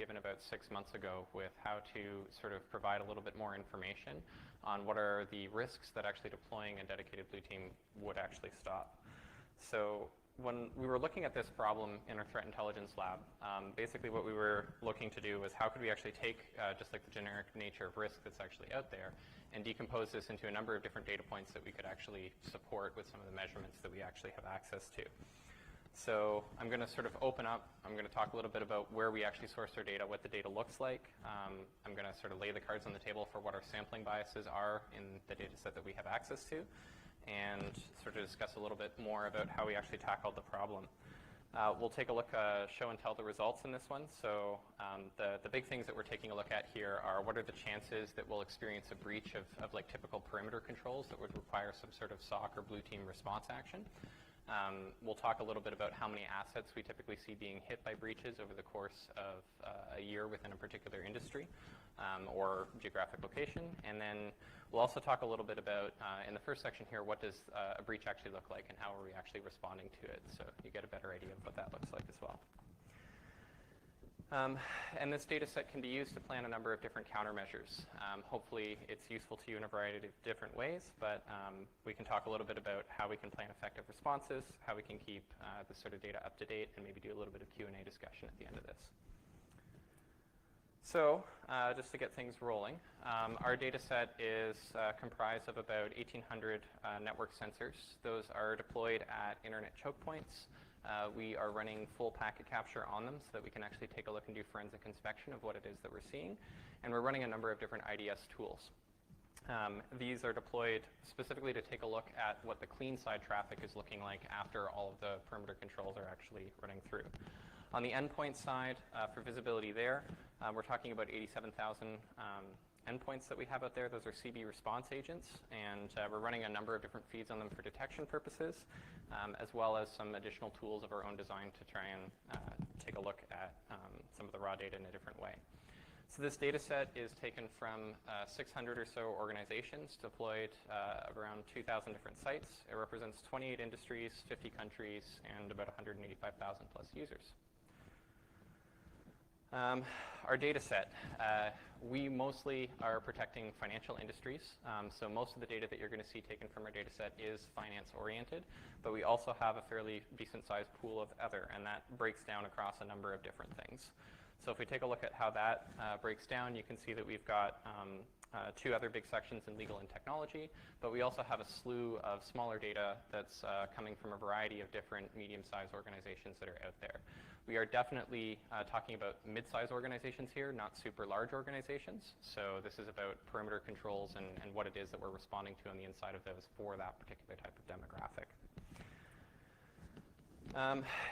given about 6 months ago with how to sort of provide a little bit more information on what are the risks that actually deploying a dedicated blue team would actually stop. So when we were looking at this problem in our threat intelligence lab, basically what we were looking to do was how could we actually take just like the generic nature of risk that's actually out there and decompose this into a number of different data points that we could actually support with some of the measurements that we actually have access to. So I'm going to sort of open up. I'm going to talk a little bit about where we actually source our data, what the data looks like. I'm going to sort of lay the cards on the table for what our sampling biases are in the data set that we have access to, and sort of discuss a little bit more about how we actually tackled the problem. We'll take a look, show and tell the results in this one. So the big things that we're taking a look at here are what are the chances that we'll experience a breach of like typical perimeter controls that would require some sort of SOC or blue team response action. We'll talk a little bit about how many assets we typically see being hit by breaches over the course of a year within a particular industry or geographic location. And then we'll also talk a little bit about, in the first section here, what does a breach actually look like and how are we actually responding to it, so you get a better idea of what that looks like as well. And this data set can be used to plan a number of different countermeasures. Hopefully it's useful to you in a variety of different ways, but we can talk a little bit about how we can plan effective responses, how we can keep this sort of data up to date, and maybe do a little bit of Q&A discussion at the end of this. So just to get things rolling, our data set is comprised of about 1,800 network sensors. Those are deployed at internet choke points. We are running full packet capture on them so that we can actually take a look and do forensic inspection of what it is that we're seeing. And we're running a number of different IDS tools. These are deployed specifically to take a look at what the clean side traffic is looking like after all of the perimeter controls are actually running through. On the endpoint side, for visibility there, we're talking about 87,000 endpoints that we have out there. Those are CB response agents, and we're running a number of different feeds on them for detection purposes, as well as some additional tools of our own design to try and take a look at some of the raw data in a different way. So this data set is taken from 600 or so organizations deployed around 2,000 different sites. It represents 28 industries, 50 countries, and about 185,000 plus users. Our data set, we mostly are protecting financial industries, so most of the data that you're going to see taken from our data set is finance oriented, but we also have a fairly decent sized pool of other, and that breaks down across a number of different things. So if we take a look at how that breaks down, you can see that we've got two other big sections in legal and technology, but we also have a slew of smaller data that's coming from a variety of different medium-sized organizations that are out there. We are definitely talking about mid-sized organizations here, not super large organizations. So this is about perimeter controls and what it is that we're responding to on the inside of those for that particular type of demographic.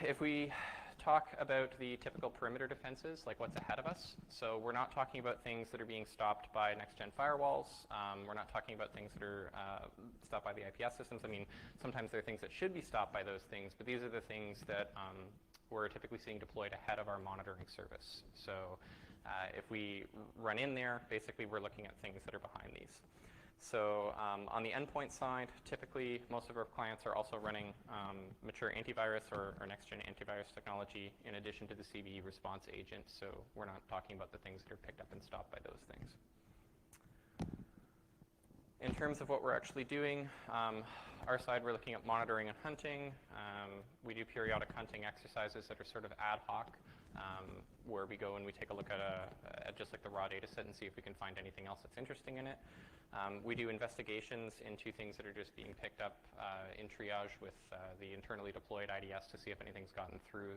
If we talk about the typical perimeter defenses, like what's ahead of us. So we're not talking about things that are being stopped by next-gen firewalls. We're not talking about things that are stopped by the IPS systems. I mean, sometimes there are things that should be stopped by those things, but these are the things that we're typically seeing deployed ahead of our monitoring service. So if we run in there, basically we're looking at things that are behind these. So on the endpoint side, typically most of our clients are also running mature antivirus or next-gen antivirus technology in addition to the CVE response agent. So we're not talking about the things that are picked up and stopped by those things. In terms of what we're actually doing, our side, we're looking at monitoring and hunting. We do periodic hunting exercises that are sort of ad hoc, where we go and we take a look at just like the raw data set and see if we can find anything else that's interesting in it. We do investigations into things that are just being picked up in triage with the internally deployed IDS to see if anything's gotten through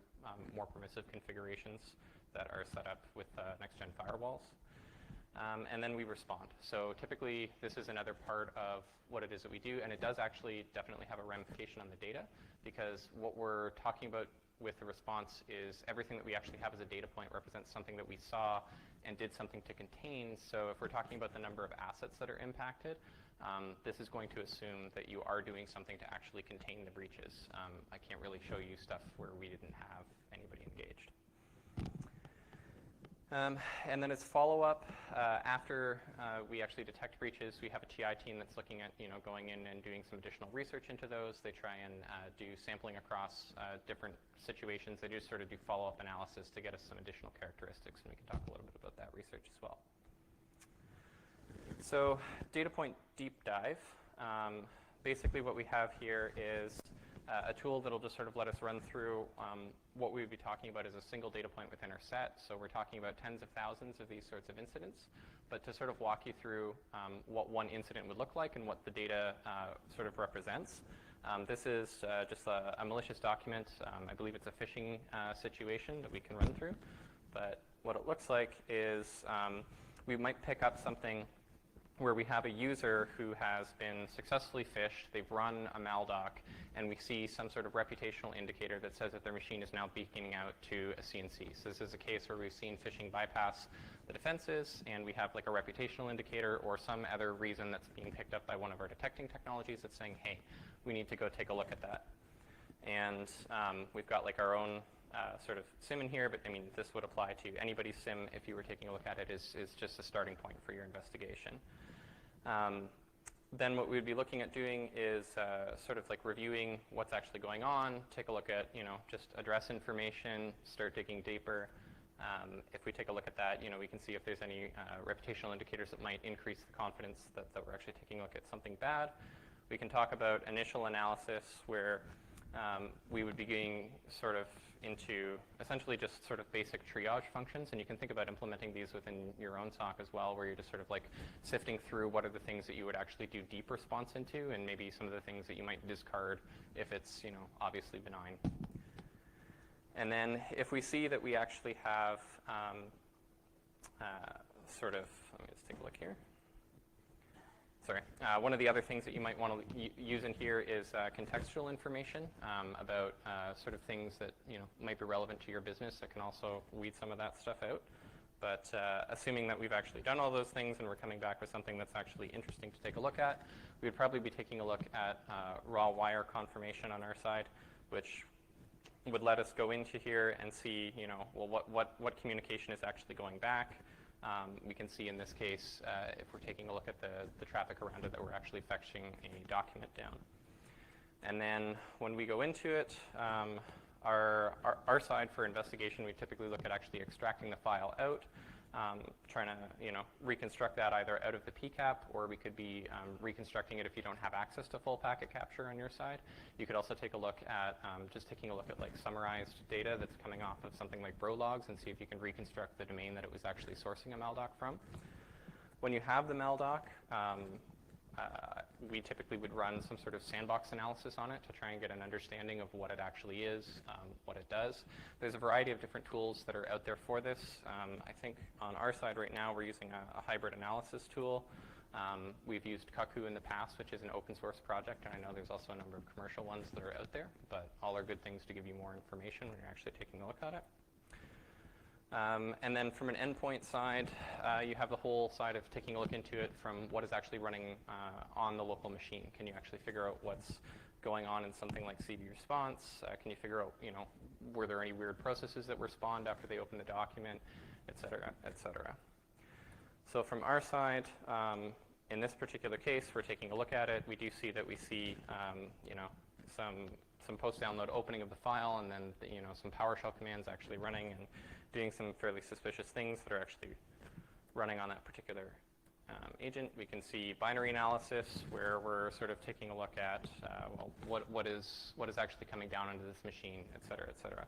more permissive configurations that are set up with next-gen firewalls. And then we respond. So typically, this is another part of what it is that we do, and it does actually definitely have a ramification on the data, because what we're talking about with the response is everything that we actually have as a data point represents something that we saw and did something to contain. So if we're talking about the number of assets that are impacted, this is going to assume that you are doing something to actually contain the breaches. I can't really show you stuff where we didn't have anybody engaged. And then as follow-up, after we actually detect breaches, we have a TI team that's looking at, going in and doing some additional research into those. They try and do sampling across different situations. They just sort of do follow-up analysis to get us some additional characteristics, and we can talk a little bit about that research as well. So, data point deep dive. Basically what we have here is a tool that'll just sort of let us run through what we would be talking about as a single data point within our set. So we're talking about tens of thousands of these sorts of incidents, but to sort of walk you through what one incident would look like and what the data sort of represents. This is just a malicious document. I believe it's a phishing situation that we can run through. But what it looks like is we might pick up something where we have a user who has been successfully phished, they've run a maldoc, and we see some sort of reputational indicator that says that their machine is now beaconing out to a CNC. So this is a case where we've seen phishing bypass the defenses, and we have like a reputational indicator or some other reason that's being picked up by one of our detecting technologies that's saying, hey, we need to go take a look at that. And we've got like our own sort of SIM in here, but I mean, this would apply to anybody's SIM if you were taking a look at it is just a starting point for your investigation. Then what we would be looking at doing is sort of like reviewing what's actually going on, take a look at, just address information, start digging deeper. If we take a look at that, we can see if there's any reputational indicators that might increase the confidence that we're actually taking a look at something bad. We can talk about initial analysis where we would be getting sort of into essentially just sort of basic triage functions, and you can think about implementing these within your own SOC as well, where you're just sort of like sifting through what are the things that you would actually do deep response into, and maybe some of the things that you might discard if it's, obviously benign. And then if we see that we actually have sort of, let me just take a look here. Sorry. One of the other things that you might want to use in here is contextual information about sort of things that might be relevant to your business that can also weed some of that stuff out. But assuming that we've actually done all those things and we're coming back with something that's actually interesting to take a look at, we would probably be taking a look at raw wire confirmation on our side, which would let us go into here and see, well, what communication is actually going back. We can see in this case, if we're taking a look at the traffic around it, that we're actually fetching a document down. And then when we go into it, our side for investigation, we typically look at actually extracting the file out, trying to reconstruct that either out of the PCAP, or we could be reconstructing it if you don't have access to full packet capture on your side. You could also take a look at just taking a look at like summarized data that's coming off of something like bro logs and see if you can reconstruct the domain that it was actually sourcing a maldoc from. When you have the maldoc, we typically would run some sort of sandbox analysis on it to try and get an understanding of what it actually is, what it does. There's a variety of different tools that are out there for this. I think on our side right now we're using a hybrid analysis tool. We've used Cuckoo in the past, which is an open source project, and I know there's also a number of commercial ones that are out there, but all are good things to give you more information when you're actually taking a look at it. And then from an endpoint side, you have the whole side of taking a look into it from what is actually running on the local machine. Can you actually figure out what's going on in something like CD response? Can you figure out, were there any weird processes that were spawned after they opened the document, et cetera, et cetera. So from our side, in this particular case, we're taking a look at it. We do see that we see, some post-download opening of the file, and then some PowerShell commands actually running and doing some fairly suspicious things that are actually running on that particular agent. We can see binary analysis, where we're sort of taking a look at well, what is actually coming down into this machine, et cetera, et cetera.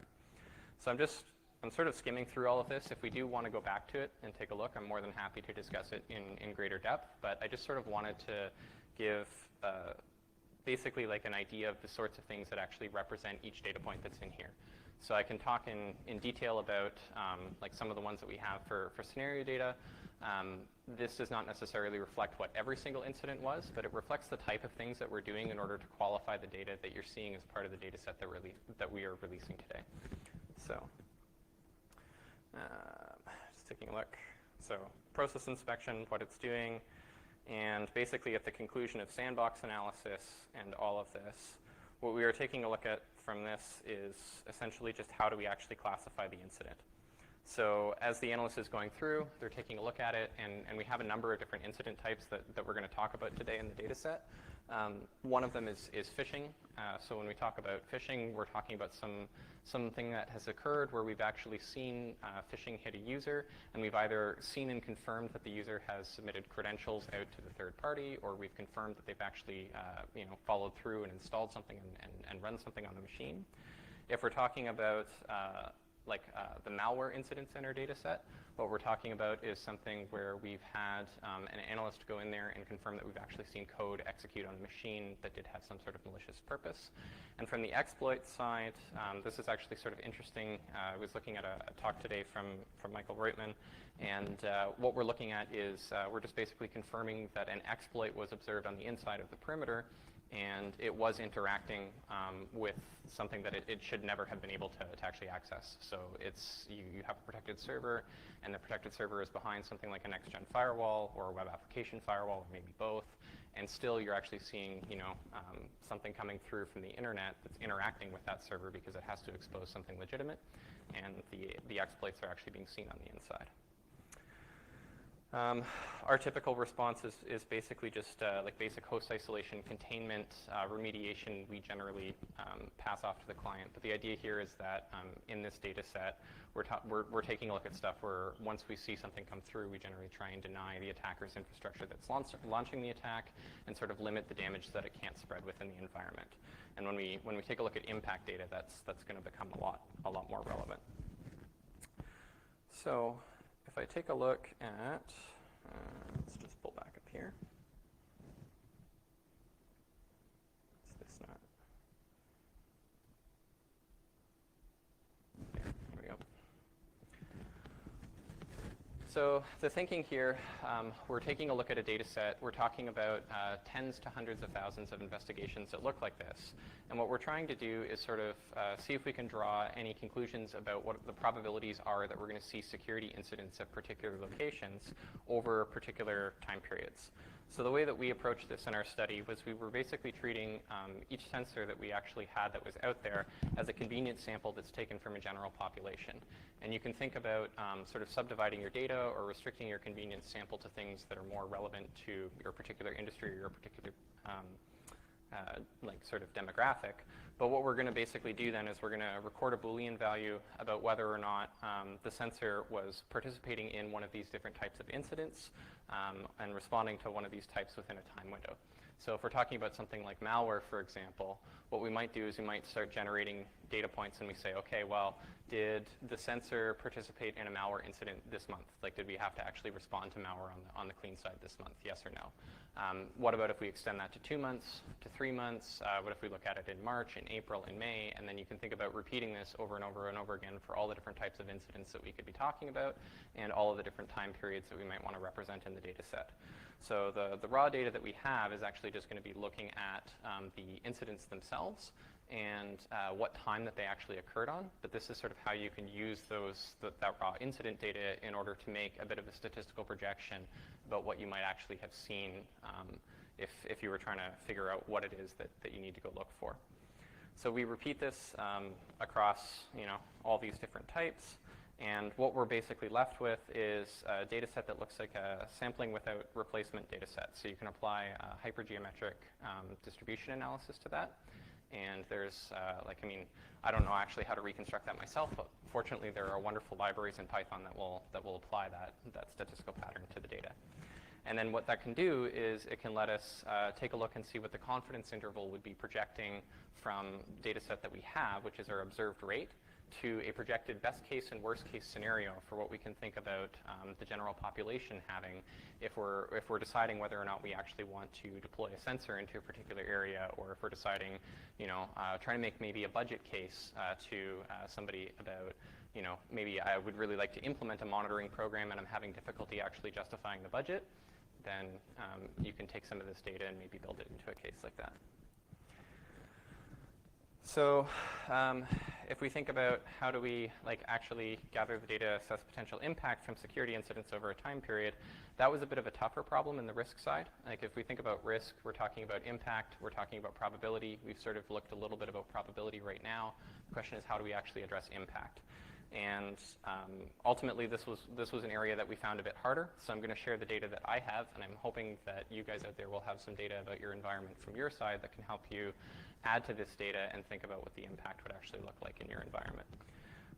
So I'm sort of skimming through all of this. If we do want to go back to it and take a look, I'm more than happy to discuss it in greater depth. But I just sort of wanted to give basically like an idea of the sorts of things that actually represent each data point that's in here. So I can talk in detail about like some of the ones that we have for scenario data. This does not necessarily reflect what every single incident was, but it reflects the type of things that we're doing in order to qualify the data that you're seeing as part of the data set that we are releasing today. So just taking a look. So process inspection, what it's doing, and basically at the conclusion of sandbox analysis and all of this, what we are taking a look at from this is essentially just how do we actually classify the incident. So as the analyst is going through, they're taking a look at it, and we have a number of different incident types that we're going to talk about today in the data set. One of them is phishing. So when we talk about phishing, we're talking about something that has occurred where we've actually seen phishing hit a user, and we've either seen and confirmed that the user has submitted credentials out to the third party, or we've confirmed that they've actually followed through and installed something and run something on the machine. If we're talking about the malware incidents in our data set, what we're talking about is something where we've had an analyst go in there and confirm that we've actually seen code execute on the machine that did have some sort of malicious purpose. And from the exploit side, this is actually sort of interesting. I was looking at a talk today from Michael Reutman, and what we're looking at is we're just basically confirming that an exploit was observed on the inside of the perimeter, and it was interacting with something that it should never have been able to actually access. So it's you have a protected server, and the protected server is behind something like a next-gen firewall or a web application firewall, or maybe both, and still you're actually seeing something coming through from the internet that's interacting with that server because it has to expose something legitimate, and the exploits are actually being seen on the inside. Our typical response is basically just like basic host isolation, containment, remediation. We generally pass off to the client. But the idea here is that in this data set, we're taking a look at stuff where once we see something come through, we generally try and deny the attacker's infrastructure that's launching the attack and sort of limit the damage so that it can't spread within the environment. And when we take a look at impact data, that's going to become a lot more relevant. So if I take a look at, let's just pull back up here. Is this not? There we go. So the thinking here, we're taking a look at a data set. We're talking about tens to hundreds of thousands of investigations that look like this. And what we're trying to do is sort of see if we can draw any conclusions about what the probabilities are that we're going to see security incidents at particular locations over particular time periods. So the way that we approached this in our study was we were basically treating each sensor that we actually had that was out there as a convenient sample that's taken from a general population. And you can think about sort of subdividing your data or restricting your convenience sample to things that are more relevant to your particular industry or your particular sort of demographic. But what we're going to basically do then is we're going to record a Boolean value about whether or not the sensor was participating in one of these different types of incidents and responding to one of these types within a time window. So if we're talking about something like malware, for example, what we might do is we might start generating data points and we say, okay, well, did the sensor participate in a malware incident this month? Like, did we have to actually respond to malware on the clean side this month, yes or no? What about if we extend that to 2 months, to 3 months? What if we look at it in March, in April, in May? And then you can think about repeating this over and over and over again for all the different types of incidents that we could be talking about and all of the different time periods that we might want to represent in the data set. So the raw data that we have is actually just going to be looking at the incidents themselves and what time that they actually occurred on. But this is sort of how you can use that raw incident data in order to make a bit of a statistical projection about what you might actually have seen if you were trying to figure out what it is that you need to go look for. So we repeat this across all these different types. And what we're basically left with is a data set that looks like a sampling without replacement data set. So you can apply a hypergeometric distribution analysis to that. And there's, I don't know actually how to reconstruct that myself, but fortunately there are wonderful libraries in Python that will apply that statistical pattern to the data. And then what that can do is it can let us take a look and see what the confidence interval would be projecting from data set that we have, which is our observed rate, to a projected best case and worst case scenario for what we can think about the general population having if we're deciding whether or not we actually want to deploy a sensor into a particular area, or if we're deciding, trying to make maybe a budget case to somebody about, maybe I would really like to implement a monitoring program and I'm having difficulty actually justifying the budget, then you can take some of this data and maybe build it into a case like that. So if we think about how do we actually gather the data, assess potential impact from security incidents over a time period, that was a bit of a tougher problem in the risk side. Like if we think about risk, we're talking about impact, we're talking about probability. We've sort of looked a little bit about probability right now. The question is how do we actually address impact? And ultimately, this was an area that we found a bit harder. So I'm going to share the data that I have, and I'm hoping that you guys out there will have some data about your environment from your side that can help you add to this data and think about what the impact would actually look like in your environment.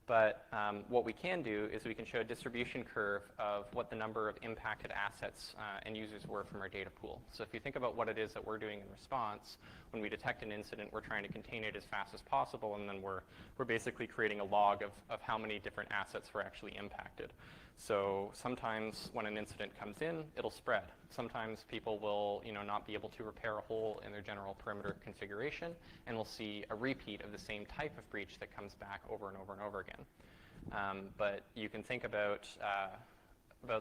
But what we can do is we can show a distribution curve of what the number of impacted assets and users were from our data pool. So if you think about what it is that we're doing in response, when we detect an incident, we're trying to contain it as fast as possible, and then we're basically creating a log of how many different assets were actually impacted. So sometimes when an incident comes in, it'll spread. Sometimes people will not be able to repair a hole in their general perimeter configuration, and we'll see a repeat of the same type of breach that comes back over and over and over again. But you can think about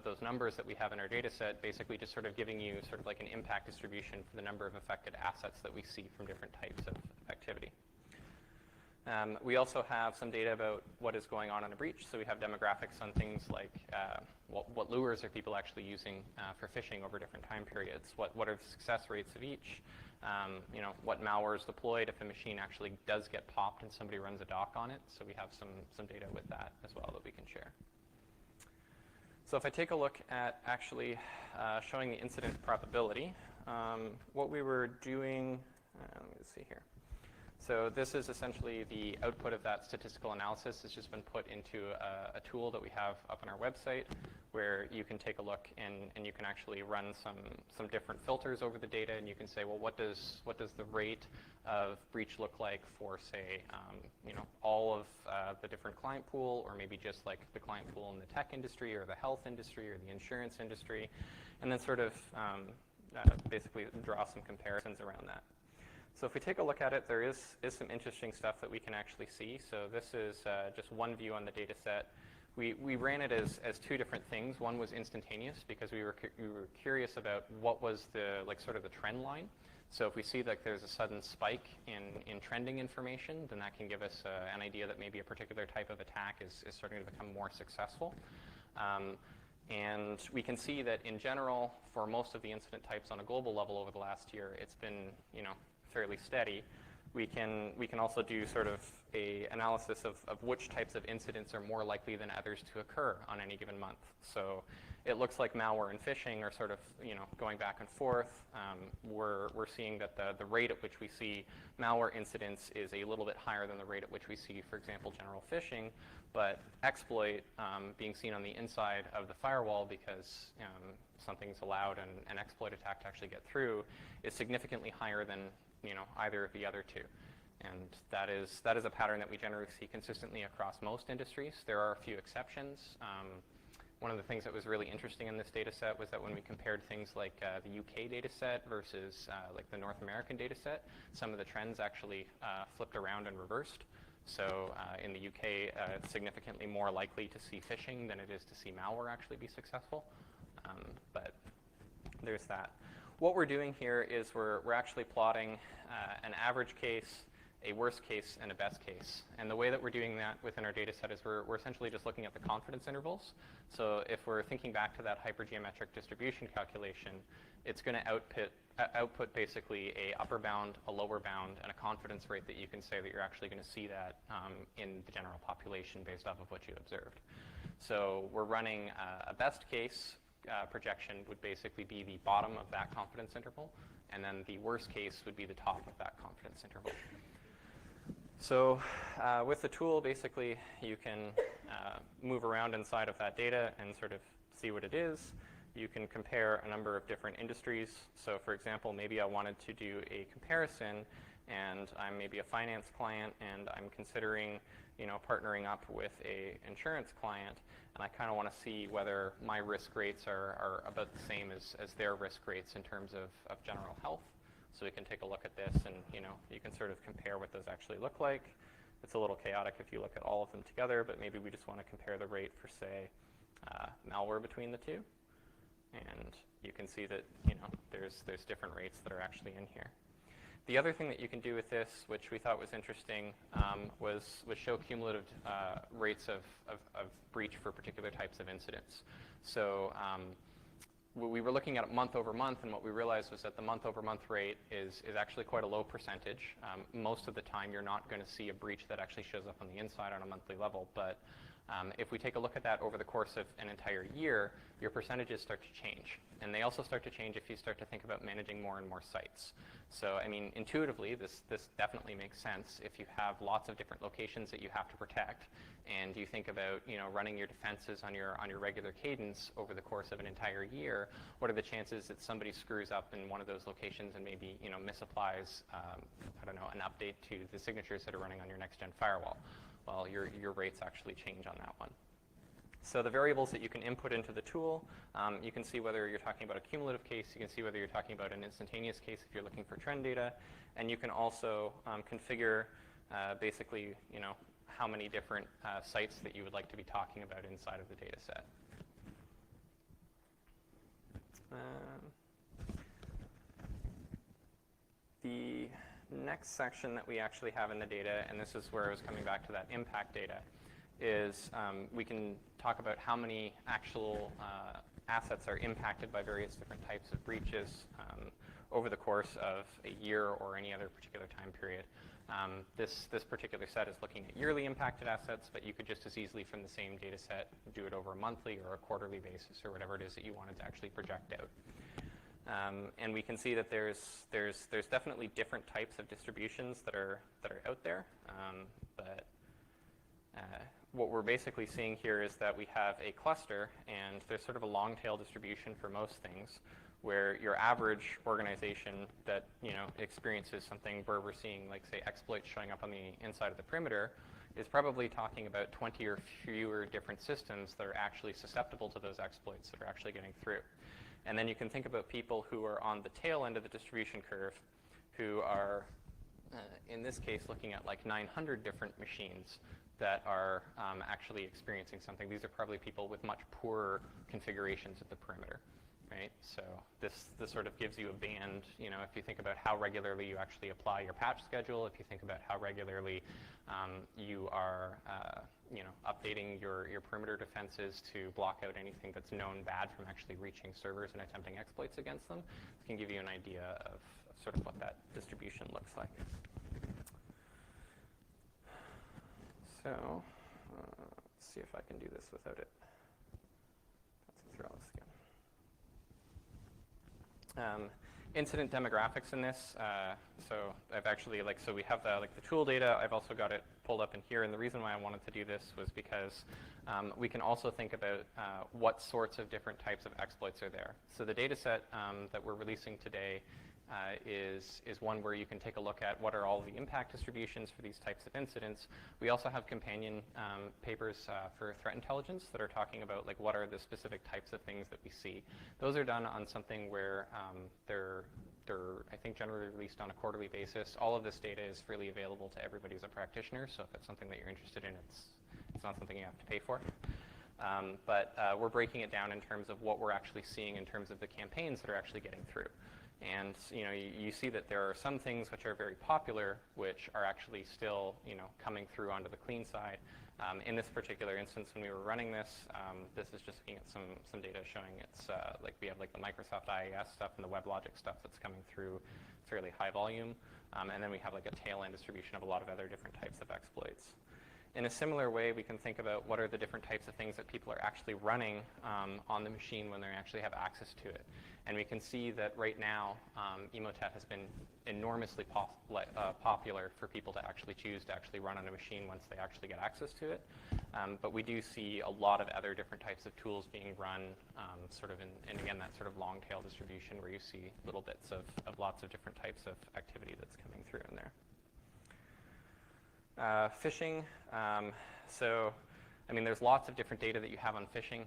those numbers that we have in our data set, basically just sort of giving you sort of like an impact distribution for the number of affected assets that we see from different types of activity. We also have some data about what is going on in a breach. So we have demographics on things like what lures are people actually using for phishing over different time periods, what are the success rates of each, what malware is deployed if a machine actually does get popped and somebody runs a doc on it. So we have some data with that as well that we can share. So if I take a look at actually showing the incident probability, what we were doing, let me see here. So this is essentially the output of that statistical analysis. It's just been put into a tool that we have up on our website where you can take a look and you can actually run some different filters over the data, and you can say, well, what does the rate of breach look like for, say, all of the different client pool, or maybe just like the client pool in the tech industry or the health industry or the insurance industry, and then sort of basically draw some comparisons around that. So if we take a look at it, there is some interesting stuff that we can actually see. So this is just one view on the data set. We ran it as two different things. One was instantaneous because we were curious about what was the sort of the trend line. So if we see that there's a sudden spike in trending information, then that can give us an idea that maybe a particular type of attack is starting to become more successful. And we can see that in general, for most of the incident types on a global level over the last year, it's been fairly steady. We can also do sort of a analysis of which types of incidents are more likely than others to occur on any given month. So it looks like malware and phishing are sort of going back and forth. We're seeing that the rate at which we see malware incidents is a little bit higher than the rate at which we see, for example, general phishing. But exploit being seen on the inside of the firewall because something's allowed an exploit attack to actually get through is significantly higher than either of the other two. And that is a pattern that we generally see consistently across most industries. There are a few exceptions. One of the things that was really interesting in this data set was that when we compared things like the UK data set versus like the North American data set, some of the trends actually flipped around and reversed. So in the UK, it's significantly more likely to see phishing than it is to see malware actually be successful. But there's that. What we're doing here is we're actually plotting an average case, a worst case, and a best case. And the way that we're doing that within our data set is we're essentially just looking at the confidence intervals. So if we're thinking back to that hypergeometric distribution calculation, it's going to output basically a upper bound, a lower bound, and a confidence rate that you can say that you're actually going to see that in the general population based off of what you observed. So we're running a best case projection would basically be the bottom of that confidence interval, and then the worst case would be the top of that confidence interval. So with the tool, basically, you can move around inside of that data and sort of see what it is. You can compare a number of different industries. So for example, maybe I wanted to do a comparison, and I'm maybe a finance client, and I'm considering partnering up with a insurance client, and I kind of want to see whether my risk rates are about the same as their risk rates in terms of general health. So we can take a look at this, and you can sort of compare what those actually look like. It's a little chaotic if you look at all of them together, but maybe we just want to compare the rate for, say, malware between the two. And you can see that there's different rates that are actually in here. The other thing that you can do with this, which we thought was interesting, was show cumulative rates of breach for particular types of incidents. So we were looking at it month over month, and what we realized was that the month over month rate is actually quite a low percentage. Most of the time, you're not going to see a breach that actually shows up on the inside on a monthly level, but If we take a look at that over the course of an entire year, your percentages start to change. And they also start to change if you start to think about managing more and more sites. So, I mean, intuitively, this definitely makes sense. If you have lots of different locations that you have to protect, and you think about, running your defenses on your regular cadence over the course of an entire year, what are the chances that somebody screws up in one of those locations and maybe, misapplies, an update to the signatures that are running on your next-gen firewall? Well, your rates actually change on that one. So the variables that you can input into the tool, you can see whether you're talking about a cumulative case, you can see whether you're talking about an instantaneous case if you're looking for trend data, and you can also configure basically, how many different sites that you would like to be talking about inside of the data set. The next section that we actually have in the data, and this is where I was coming back to that impact data, is we can talk about how many actual assets are impacted by various different types of breaches over the course of a year or any other particular time period. This particular set is looking at yearly impacted assets, but you could just as easily from the same data set do it over a monthly or a quarterly basis or whatever it is that you wanted to actually project out. And we can see that there's definitely different types of distributions that are out there, but what we're basically seeing here is that we have a cluster, and there's sort of a long tail distribution for most things, where your average organization that experiences something where we're seeing, like, say, exploits showing up on the inside of the perimeter is probably talking about 20 or fewer different systems that are actually susceptible to those exploits that are actually getting through. And then you can think about people who are on the tail end of the distribution curve, who are, in this case, looking at like 900 different machines that are actually experiencing something. These are probably people with much poorer configurations at the perimeter, right? So this sort of gives you a band, if you think about how regularly you actually apply your patch schedule, if you think about how regularly you are, updating your perimeter defenses to block out anything that's known bad from actually reaching servers and attempting exploits against them, it can give you an idea of sort of what that distribution looks like. So let's see if I can do this without it. That's a throw again. Incident demographics in this. So I've actually, so we have the tool data. I've also got it pulled up in here, and the reason why I wanted to do this was because we can also think about what sorts of different types of exploits are there. So the data set that we're releasing today is one where you can take a look at what are all the impact distributions for these types of incidents. We also have companion papers for threat intelligence that are talking about what are the specific types of things that we see. Those are done on something where they're I think generally released on a quarterly basis. All of this data is freely available to everybody as a practitioner, so if it's something that you're interested in, it's not something you have to pay for. But we're breaking it down in terms of what we're actually seeing in terms of the campaigns that are actually getting through. And you see that there are some things which are very popular, which are actually still coming through onto the clean side. In this particular instance, when we were running this, this is just looking at some data showing it's we have the Microsoft IAS stuff and the WebLogic stuff that's coming through fairly high volume, and then we have a tail end distribution of a lot of other different types of exploits. In a similar way, we can think about what are the different types of things that people are actually running on the machine when they actually have access to it. And we can see that right now, Emotet has been enormously popular for people to actually choose to actually run on a machine once they actually get access to it. But we do see a lot of other different types of tools being run and again, that sort of long tail distribution where you see little bits of lots of different types of activity that's coming through in there. Phishing. So, I mean, there's lots of different data that you have on phishing.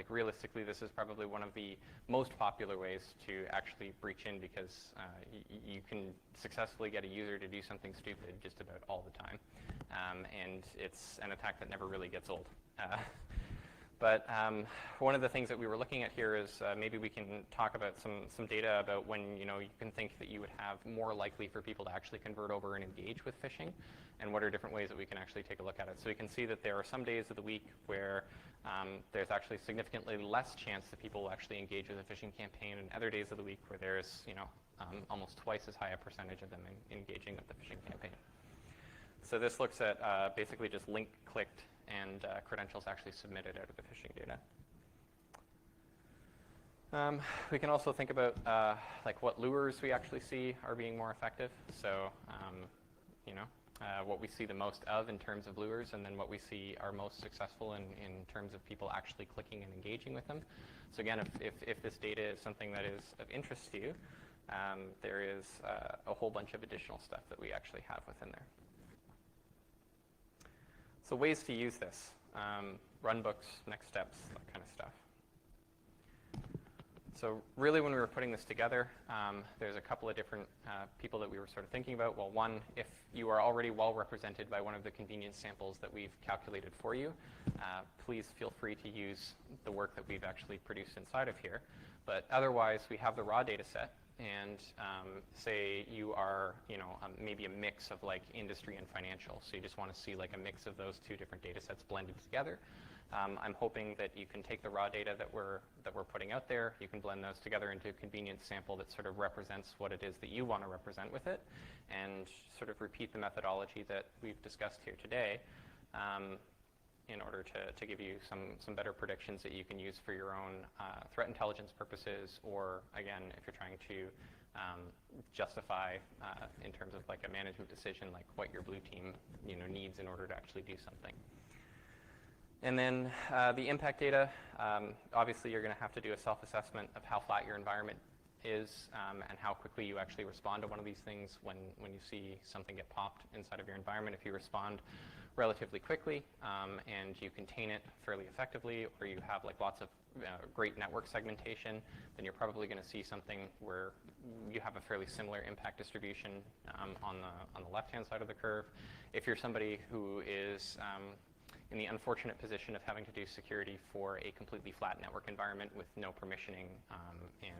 Realistically, this is probably one of the most popular ways to actually breach in because you can successfully get a user to do something stupid just about all the time. And it's an attack that never really gets old. But one of the things that we were looking at here is maybe we can talk about some data about when you can think that you would have more likely for people to actually convert over and engage with phishing, and what are different ways that we can actually take a look at it. So we can see that there are some days of the week where there's actually significantly less chance that people will actually engage with a phishing campaign, and other days of the week where there's almost twice as high a percentage of them engaging with the phishing campaign. So this looks at basically just link clicked and credentials actually submitted out of the phishing data. We can also think about like what lures we actually see are being more effective. So, what we see the most of in terms of lures, and then what we see are most successful in terms of people actually clicking and engaging with them. So again, if this data is something that is of interest to you, there is a whole bunch of additional stuff that we actually have within there. So ways to use this, runbooks, next steps, that kind of stuff. So really when we were putting this together, there's a couple of different people that we were sort of thinking about. Well, one, if you are already well represented by one of the convenience samples that we've calculated for you, please feel free to use the work that we've actually produced inside of here. But otherwise, we have the raw data set, and say you are, maybe a mix of like industry and financial. So you just want to see like a mix of those two different data sets blended together. I'm hoping that you can take the raw data that we're putting out there, you can blend those together into a convenience sample that sort of represents what it is that you want to represent with it, and sort of repeat the methodology that we've discussed here today in order to give you some better predictions that you can use for your own threat intelligence purposes, or again, if you're trying to justify in terms of like a management decision, like what your blue team needs in order to actually do something. And then the impact data, obviously you're going to have to do a self-assessment of how flat your environment is and how quickly you actually respond to one of these things when you see something get popped inside of your environment. If you respond relatively quickly and you contain it fairly effectively, or you have like lots of great network segmentation, then you're probably going to see something where you have a fairly similar impact distribution on the left-hand side of the curve. If you're somebody who is in the unfortunate position of having to do security for a completely flat network environment with no permissioning and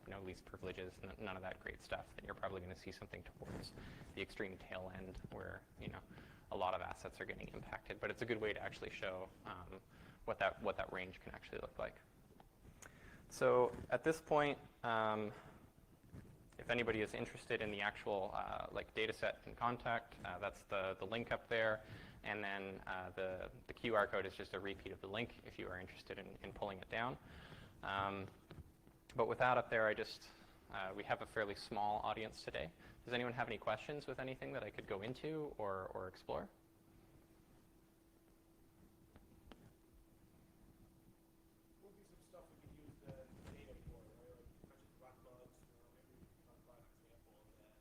no least privileges, none of that great stuff, then you're probably going to see something towards the extreme tail end where a lot of assets are getting impacted. But it's a good way to actually show what that range can actually look like. So at this point, if anybody is interested in the actual data set and contact, that's the link up there. And then the QR code is just a repeat of the link if you are interested in pulling it down. But with that up there, we have a fairly small audience today. Does anyone have any questions with anything that I could go into or explore? What would be some stuff we could use the data for, right? Like you mentioned black bugs, maybe we can talk about an example of that.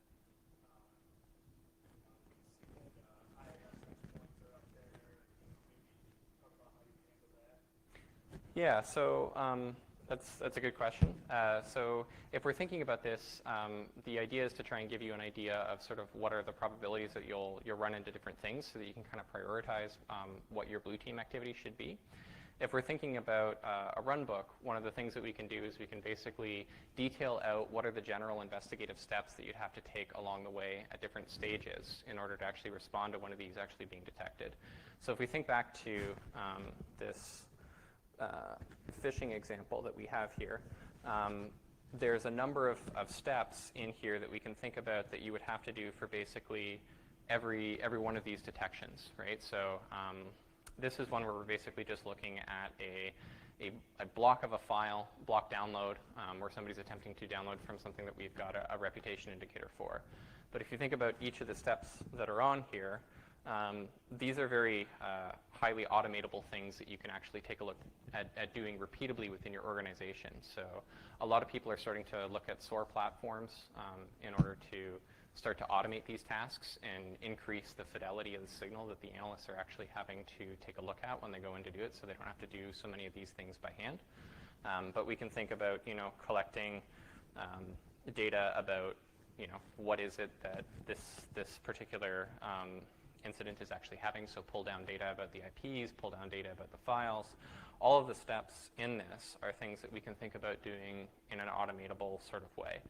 We can see that IIS points are up there, maybe talk about how you handle that. Yeah, so that's a good question. So if we're thinking about this, the idea is to try and give you an idea of sort of what are the probabilities that you'll run into different things so that you can kind of prioritize what your blue team activity should be. If we're thinking about a run book, one of the things that we can do is we can basically detail out what are the general investigative steps that you'd have to take along the way at different stages in order to actually respond to one of these actually being detected. So if we think back to this phishing example that we have here, there's a number of steps in here that we can think about that you would have to do for basically every one of these detections, right? So this is one where we're basically just looking at a block of a file, block download, where somebody's attempting to download from something that we've got a reputation indicator for. But if you think about each of the steps that are on here, these are very highly automatable things that you can actually take a look at doing repeatedly within your organization. So a lot of people are starting to look at SOAR platforms in order to start to automate these tasks and increase the fidelity of the signal that the analysts are actually having to take a look at when they go in to do it, so they don't have to do so many of these things by hand. But we can think about collecting data about what is it that this particular incident is actually having. So pull down data about the IPs, pull down data about the files. All of the steps in this are things that we can think about doing in an automatable sort of way.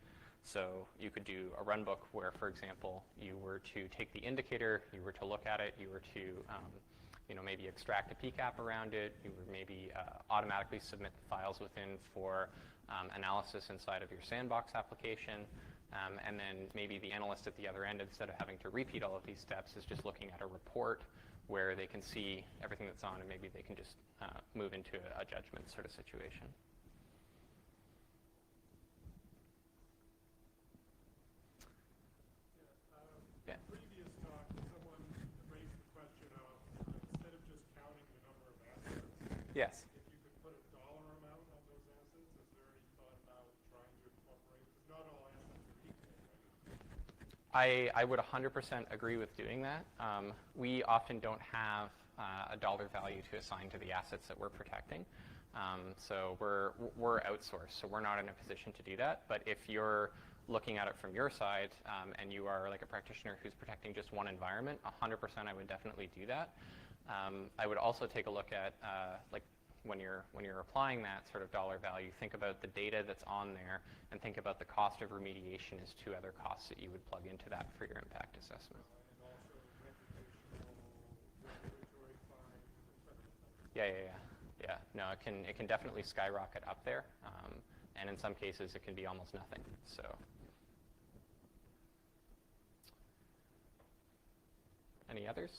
So you could do a run book where, for example, you were to take the indicator, you were to look at it, you were to maybe extract a PCAP around it, you would maybe automatically submit the files within for analysis inside of your sandbox application. And then maybe the analyst at the other end, instead of having to repeat all of these steps, is just looking at a report where they can see everything that's on, and maybe they can just move into a judgment sort of situation. Yeah. Previous talk, someone raised the question of instead of just counting the number of assets, Yes. if you could put a dollar amount on those assets, is there any thought about trying to incorporate? Because not all assets are equal, right? I would 100% agree with doing that. We often don't have a dollar value to assign to the assets that we're protecting. So we're outsourced, so we're not in a position to do that. But if you're looking at it from your side, and you are like a practitioner who's protecting just one environment, 100% I would definitely do that. I would also take a look at like when you're applying that sort of dollar value, think about the data that's on there, and think about the cost of remediation as two other costs that you would plug into that for your impact assessment. And also reputational, regulatory fines, et cetera. Yeah. No, it can definitely skyrocket up there, and in some cases it can be almost nothing. So. Any others?